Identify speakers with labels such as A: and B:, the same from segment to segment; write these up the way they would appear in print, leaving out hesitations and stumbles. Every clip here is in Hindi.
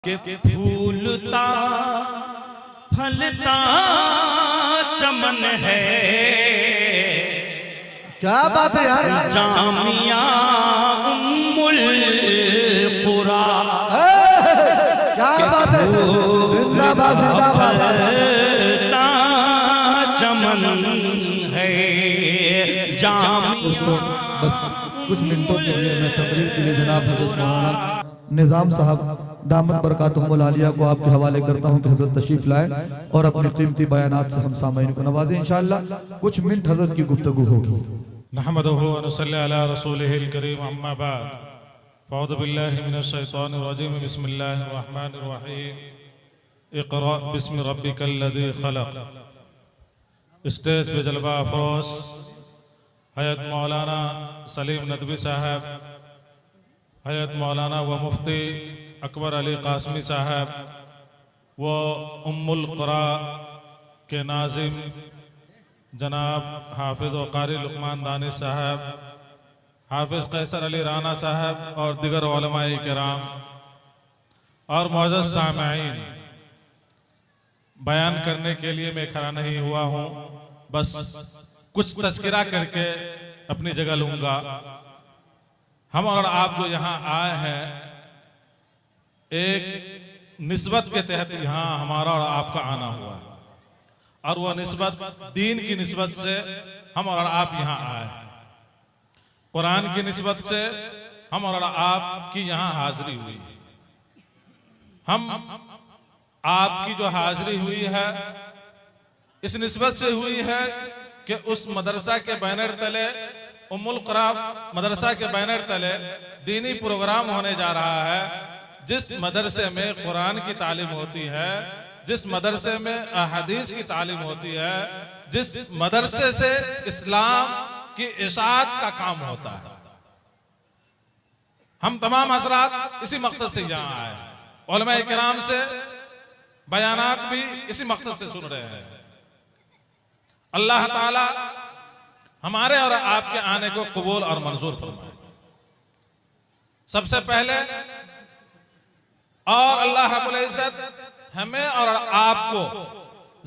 A: के फूलता फलता चमन है।
B: क्या बात है यार।
A: जामिया उम्मुल कुरा,
B: क्या बात है। जिंदाबाद जिंदाबाद।
A: फलता चमन है जामिया।
B: बस कुछ मिनटों के लिए मैं तकरीर के लिए जनाब हज़रत मौलाना निज़ाम साहब दामत बरकातुहुमुल आलिया को आपके हवाले करता हूँ कि हज़रत तशरीफ लाए और अपने कीमती बयानात से हम सामईन को नवाजें। इंशाअल्लाह कुछ मिनट हज़रत की गुफ्तगू होगी।
C: नहमदुहु व नसल्ली अला रसूलिहिल करीम, अम्मा बाद, फ़अऊज़ु बिल्लाहि मिनश शैतानिर रजीम, बिस्मिल्लाहिर रहमानिर रहीम। इक़रा बिस्मि रब्बिकल लज़ी खलक़। स्टेज पे जलवा अफरोज़ हयत मौलाना सलीम नदवी साहब, हयत मौलाना व मुफ्ती अकबर अली कासमी साहब व उम्मुल क़ुरा के नाज़िम जनाब हाफिज़ व कारी लुक़मान दानिश साहब, हाफिज़ कैसर अली राना साहब और दिगर उलमाए किराम और मुअज़्ज़ज़ सामईन, बयान करने के लिए मैं खड़ा नहीं हुआ हूँ, बस कुछ तज़किरा करके अपनी जगह लूँगा। हम और आप जो यहाँ आए हैं एक निस्बत के तहत यहाँ हमारा और आपका आना हुआ है, और वह निस्बत दीन की निस्बत से हम और आप यहाँ आए हैं। कुरान की निस्बत से हम और आपकी यहाँ हाजिरी हुई है। हम आपकी जो हाजिरी हुई है इस निस्बत से हुई है कि उस मदरसा के बैनर तले, उम्मुल क़ुरा मदरसा के बैनर तले दीनी प्रोग्राम होने जा रहा है। जिस मदरसे में कुरान की तालीम होती है, जिस मदरसे में अहदीस की तालीम होती है, जिस मदरसे से इस्लाम की इशाअत का काम होता है, हम तमाम हज़रात इसी मकसद से यहाँ आए हैं। उलमाए किराम से बयानात भी इसी मकसद से सुन रहे हैं। अल्लाह ताला हमारे और आपके आने को कबूल और मंजूर फरमाए। सबसे पहले और अल्लाह रब्बुल इज्जत हमें और आपको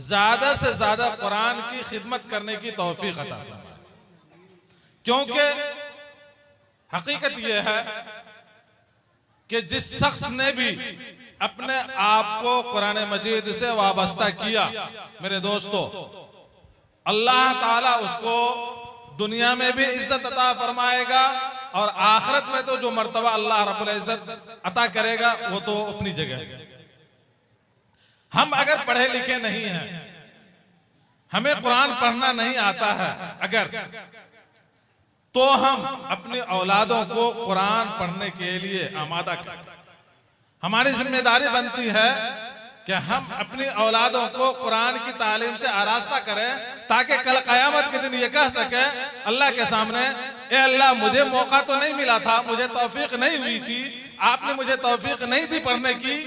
C: ज्यादा से ज्यादा कुरान की खिदमत करने की तौफीक अता फरमाए, क्योंकि हकीकत यह है कि जिस शख्स ने भी अपने आप को कुरान मजीद से वाबस्ता किया, मेरे दोस्तों, अल्लाह ताला उसको दुनिया में भी इज्जत अता फरमाएगा और आखिरत में तो जो मर्तबा अल्लाह रब्बुल इज्जत अता करेगा वो तो अपनी जगह। हम अगर पढ़े लिखे नहीं हैं, हमें कुरान पढ़ना नहीं आता है अगर, तो हम अपनी औलादों को कुरान पढ़ने के लिए आमादा करें। हमारी जिम्मेदारी बनती है कि हम अपनी औलादों को कुरान की तालीम से आरास्ता करें, ताकि कल क़यामत के दिन ये कह सके अल्लाह के सामने, ए अल्लाह, मुझे मौका तो नहीं मिला था, मुझे तौफीक नहीं हुई थी, आपने मुझे तौफीक नहीं दी पढ़ने की,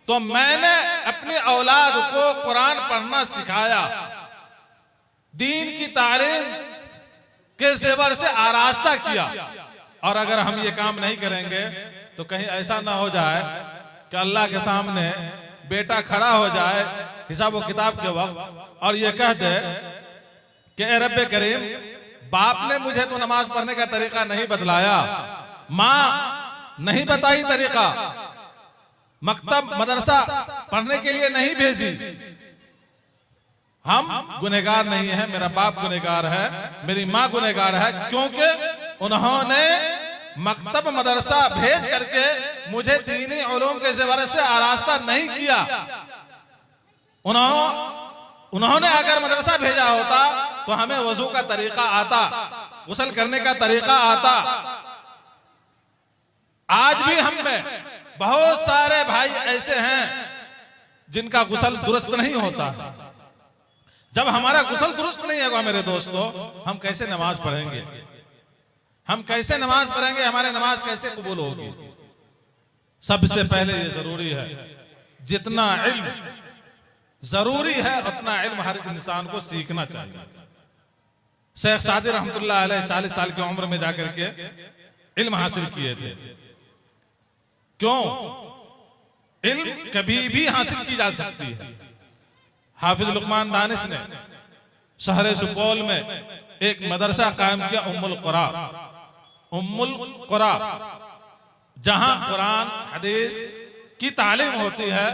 C: तो मैंने अपनी औलाद को कुरान पढ़ना सिखाया, दीन की तालीम के ज़ेवर से आरास्ता किया। और अगर हम ये काम नहीं करेंगे तो कहीं ऐसा ना हो जाए कि अल्लाह के सामने बेटा खड़ा हो जाए हिसाब व किताब के वक्त और ये कह दे कि ए रब्बे करीम, बाप ने मुझे तो नमाज पढ़ने का तरीका नहीं बतलाया, माँ नहीं बताई तरीका, मकतब मदरसा पढ़ने के लिए नहीं भेजी। हम गुनहगार नहीं है, मेरा बाप गुनहगार है, मेरी माँ गुनहगार है, क्योंकि उन्होंने मकतब मदरसा भेज करके मुझे दीनी उलूम के ज़रिए से आरास्ता नहीं किया। उन्होंने अगर मदरसा भेजा होता तो हमें वजू का तरीका आता, गुस्ल करने का तरीका आता। आज भी हम में बहुत सारे भाई ऐसे हैं जिनका गुस्ल दुरुस्त नहीं होता। जब हमारा गुस्ल दुरुस्त नहीं होगा मेरे दोस्तों, हम कैसे नमाज पढ़ेंगे? हम कैसे नमाज पढ़ेंगे? हमारे नमाज कैसे कबूल होगी? सबसे पहले ये जरूरी है, जितना इल्म जरूरी है उतना इल्म हर इंसान को सीखना चाहिए। शेख सादी रहमतुल्लाह अलैह 40 साल की उम्र में जाकर के इल्म हासिल किए थे। क्यों? इल्म कभी भी हासिल की जा सकती है। हाफिज लुकमान दानिश ने शहर सुपौल में एक मदरसा कायम किया, उम्मुल कुरा, जहां कुरान हदीस की तालीम होती है।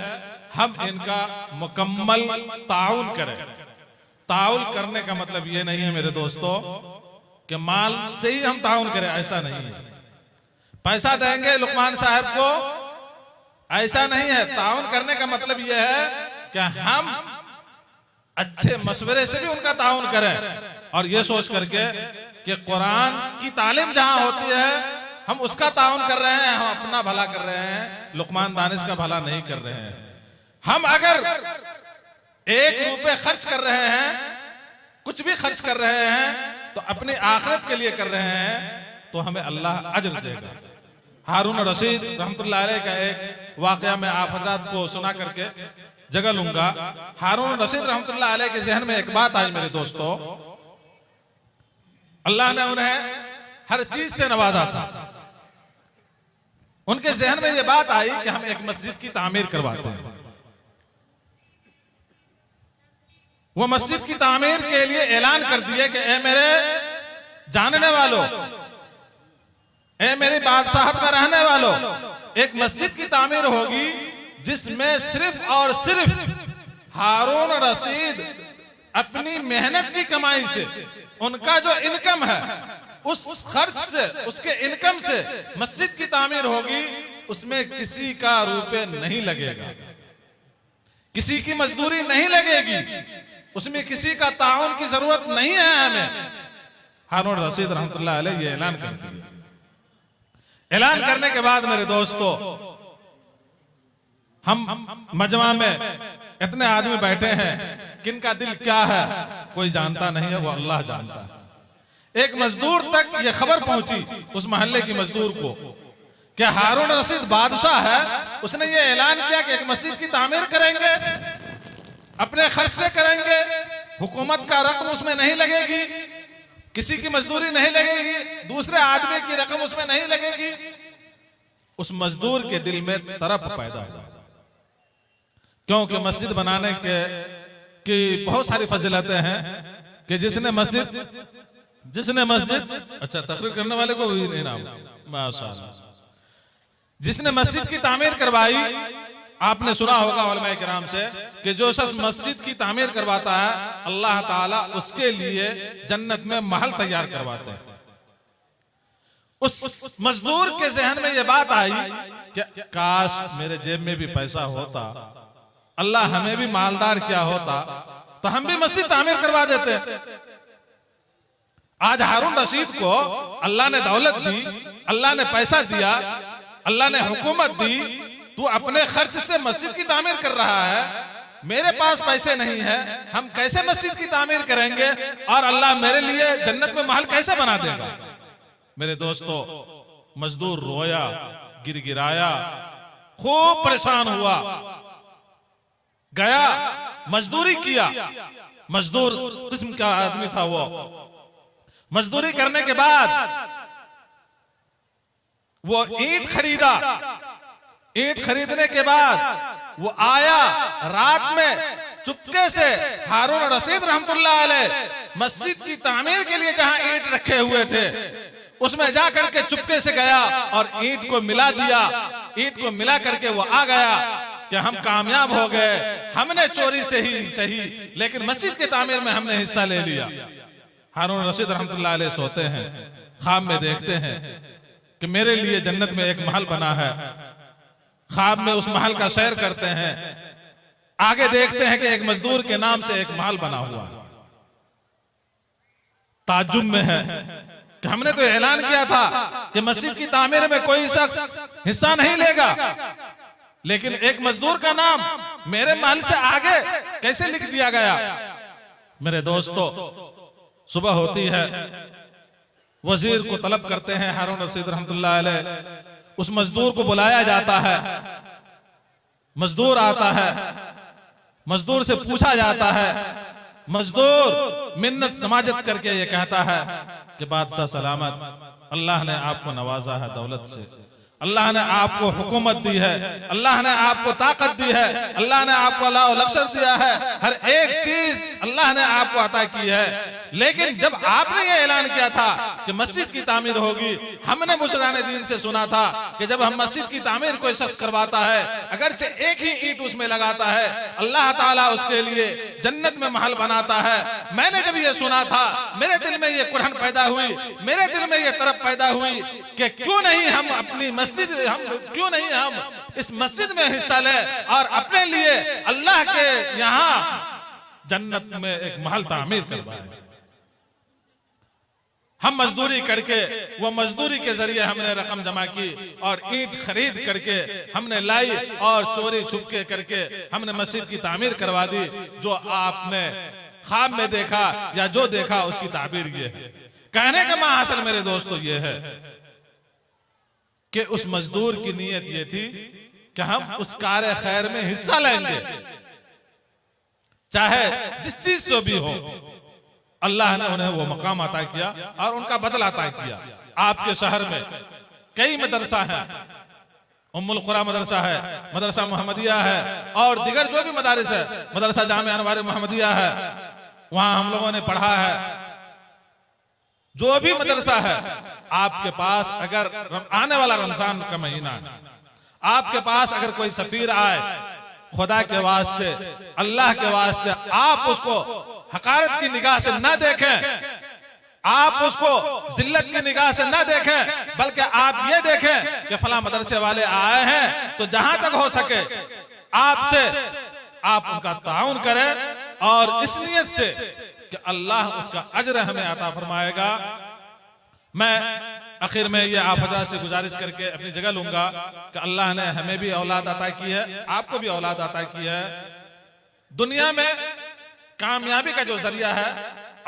C: हम इनका मुकम्मल ताउन करें। ताउन करने का मतलब ये नहीं है मेरे दोस्तों कि माल से ही हम ताउन करें, ऐसा नहीं है। पैसा देंगे लुकमान साहब को, ऐसा नहीं है। ताउन करने का मतलब यह है कि हम अच्छे मशवरे से भी उनका ताउन करें और ये सोच करके कि कुरान की तालीम जहां होती है हम उसका ताउन कर रहे हैं, हम अपना भला कर रहे हैं, लुकमान दानिश का भला नहीं कर रहे हैं। हम अगर 1 रुपए खर्च कर रहे हैं, कुछ भी खर्च कर रहे हैं, तो अपनी आखिरत के लिए कर रहे हैं, तो हमें अल्लाह अजर देगा। हारून रशीद रहमतुल्लाह अलैह का एक वाकया मैं आप हजरात को सुना करके जगह लूंगा। हारून रशीद रहमतुल्लाह अलैह के जहन में एक बात आई मेरे दोस्तों, अल्लाह ने उन्हें हर चीज से नवाजा था। उनके जहन में यह बात आई कि हम एक मस्जिद की तामीर करवाते हैं। वो मस्जिद की तामीर के लिए ऐलान कर दिए कि ए मेरे जानने वालों, ए मेरी बादशाहत में रहने वालों, एक मस्जिद की तामीर होगी जिसमें सिर्फ और सिर्फ हारून रशीद अपनी मेहनत की कमाई से, उनका जो इनकम है उस खर्च से, उसके इनकम से मस्जिद की तामीर होगी। उसमें किसी का रुपए नहीं लगेगा, किसी की मजदूरी नहीं लगेगी, उसमें किसी का ताउन की जरूरत नहीं है हमें। हारून रशीद रहमतुल्लाह अलैह ये ऐलान कर दिया। ऐलान करने के बाद मेरे दोस्तों, हम मजमा में इतने आदमी बैठे हैं, किनका दिल क्या है कोई जानता नहीं है, वो अल्लाह जानता है। एक मजदूर तक ये खबर पहुंची, उस मोहल्ले की मजदूर को, कि हारून रशीद बादशाह है, उसने ये ऐलान किया कि एक मस्जिद की तामीर करेंगे, अपने खर्च से करेंगे, हुकूमत का रकम उसमें नहीं लगेगी, किसी की मजदूरी नहीं लगेगी, दूसरे आदमी की रकम उसमें नहीं लगेगी। उस मजदूर के दिल में तरफ पैदा हुआ, क्योंकि मस्जिद बनाने की बहुत सारी फजीलतें हैं कि जिसने मस्जिद अच्छा तकरीर करने वाले को भी इनाम, माशाअल्लाह, जिसने मस्जिद की तामीर करवाई, आपने सुना होगा उलमा किराम से कि जो शख्स मस्जिद की तामीर करवाता है अल्लाह ताला उसके लिए जन्नत में महल तैयार करवाते हैं। उस मजदूर के जहन में यह बात आई कि काश मेरे जेब में भी पैसा होता, अल्लाह हमें भी मालदार किया होता, तो हम भी मस्जिद तामीर करवा देते। आज हारून रशीद को अल्लाह ने दौलत दी, अल्लाह ने पैसा दिया, अल्लाह ने हुकूमत दी, तू अपने खर्च से मस्जिद की तामीर कर रहा है, मेरे पास पैसे नहीं है, हम कैसे मस्जिद की तामीर करेंगे और अल्लाह मेरे लिए जन्नत में महल कैसे बना देगा। मेरे दोस्तों, मजदूर रोया, गिरगिराया, खूब परेशान हुआ, गया मजदूरी किया। मजदूर किस्म का आदमी था वो। मजदूरी करने के बाद वो ईंट खरीदा, ईंट खरीदने के बाद वो आया रात में चुपके से, हारून रशीद रहमतुल्लाह अलैह मस्जिद की तामीर के लिए जहां ईंट रखे हुए थे उसमें जाकर के चुपके से गया और ईंट को मिला दिया। ईंट को मिला करके वो आ गया कि हम कामयाब हो गए, हमने चोरी से ही सही लेकिन मस्जिद की तामीर में हमने हिस्सा ले लिया। हारून रशीद रहमतुल्लाह अलैह सोते हैं, ख्वाब में देखते हैं कि मेरे लिए जन्नत में एक महल बना है। ख्वाब में उस महल का सैर करते हैं, आगे देखते हैं कि एक मजदूर के नाम से एक महल बना हुआ है। ताज्जुब में है कि हमने तो ऐलान किया था कि मस्जिद की तामीर में कोई शख्स हिस्सा नहीं लेगा, लेकिन एक मजदूर का नाम मेरे महल से आगे कैसे लिख दिया गया। मेरे दोस्तों, सुबह होती है, वजीर को तलब करते हैं हारून रशीद रहमतुल्लाह अलैह, उस मजदूर को बुलाया जाता है, मजदूर आता है, मजदूर से पूछा जाता है, मजदूर मिन्नत समाजत करके ये कहता है कि बादशाह सलामत, अल्लाह ने आपको नवाजा है दौलत से, अल्लाह ने आपको हुकूमत दी है, अल्लाह ने आपको ताकत दी है, अल्लाह ने आपको अल्लाह लक्ष्य दिया है, हर एक चीज अल्लाह ने आपको अता की है। लेकिन जब आपने ये ऐलान किया था कि मस्जिद की तामीर होगी, हमने बुशराने दीन से सुना था कि जब हम मस्जिद की तामीर कोई शख्स करवाता है, अगरचे एक ही ईंट उसमें लगाता है, अल्लाह ताला उसके लिए जन्नत में महल बनाता है। मैंने जब ये सुना था, मेरे दिल में ये कुरान पैदा हुई, मेरे दिल में ये तरफ पैदा हुई कि क्यों नहीं हम अपनी मस्जिद, क्यों नहीं हम इस मस्जिद में हिस्सा ले और अपने लिए अल्लाह के यहाँ जन्नत में एक महल तामीर करवाए। हम मजदूरी करके, वो मजदूरी के जरिए हमने रकम जमा की और ईंट खरीद करके हमने लाई और चोरी छुपके करके हमने मस्जिद की तामीर करवा दी। जो आपने ख्वाब में देखा या जो देखा उसकी ताबीर ये है। कहने का महाअसल मेरे दोस्तों ये है कि उस मजदूर की नीयत ये थी कि हम उस कार्य खैर में हिस्सा लेंगे, चाहे जिस चीज से भी हो। अल्लाह ने उन्हें वो मकाम अता किया और उनका बदला अता किया। आपके शहर में कई मदरसा है, उम्मुल कुरा मदरसा है, मदरसा मोहम्मदिया है और दिगर जो भी मदारिस है, मदरसा जामिया अनवार मोहम्मदिया है, वहां हम लोगों ने पढ़ा है। जो भी मदरसा है, आपके पास अगर आने वाला रमजान का महीना है, आपके पास अगर कोई सफीर आए, खुदा के वास्ते, अल्लाह के वास्ते आप उसको हकारत की निगाह से न देखें, आप उसको जिल्लत की निगाह से न देखें, बल्कि आप ये देखें कि फला मदरसे वाले आए हैं, तो जहां तक हो सके आपसे आप उनका ताउन करें और इस नियत से कि अल्लाह उसका अजर हमें अता फरमाएगा। मैं आखिर में ये आप हजरात से गुजारिश करके अपनी जगह लूंगा कि अल्लाह ने हमें भी औलाद अता की है, आपको भी औलाद अता की है। दुनिया में कामयाबी का जो जरिया है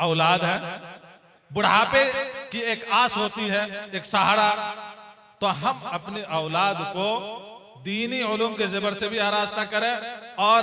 C: औलाद है। बुढ़ापे की एक आस होती है, एक सहारा, तो हम अपनी औलाद को दीनी उलूम के ज़बर से भी आरास्ता करें और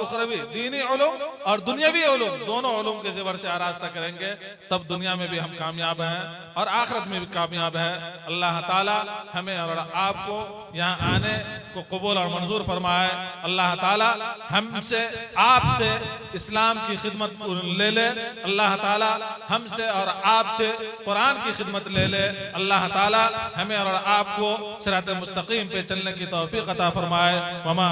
C: उखरवी दीनी उलूम और दुनियावी उलूम, दोनों उलूम के ज़बर से आरास्ता करेंगे, तब दुनिया में भी हम कामयाब हैं और आखिरत में भी कामयाब हैं। अल्लाह ताला हमें और आपको यहाँ आने को कबूल और मंजूर फरमाए। अल्लाह ताला हमसे, आपसे इस्लाम की खिदमत ले ले। अल्लाह ताला हमसे और आपसे कुरान की खिदमत ले ले। अल्लाह ताला हमें और आपको सिरात मुस्तकीम पे चलने की तौफीक अता फरमाए। वमा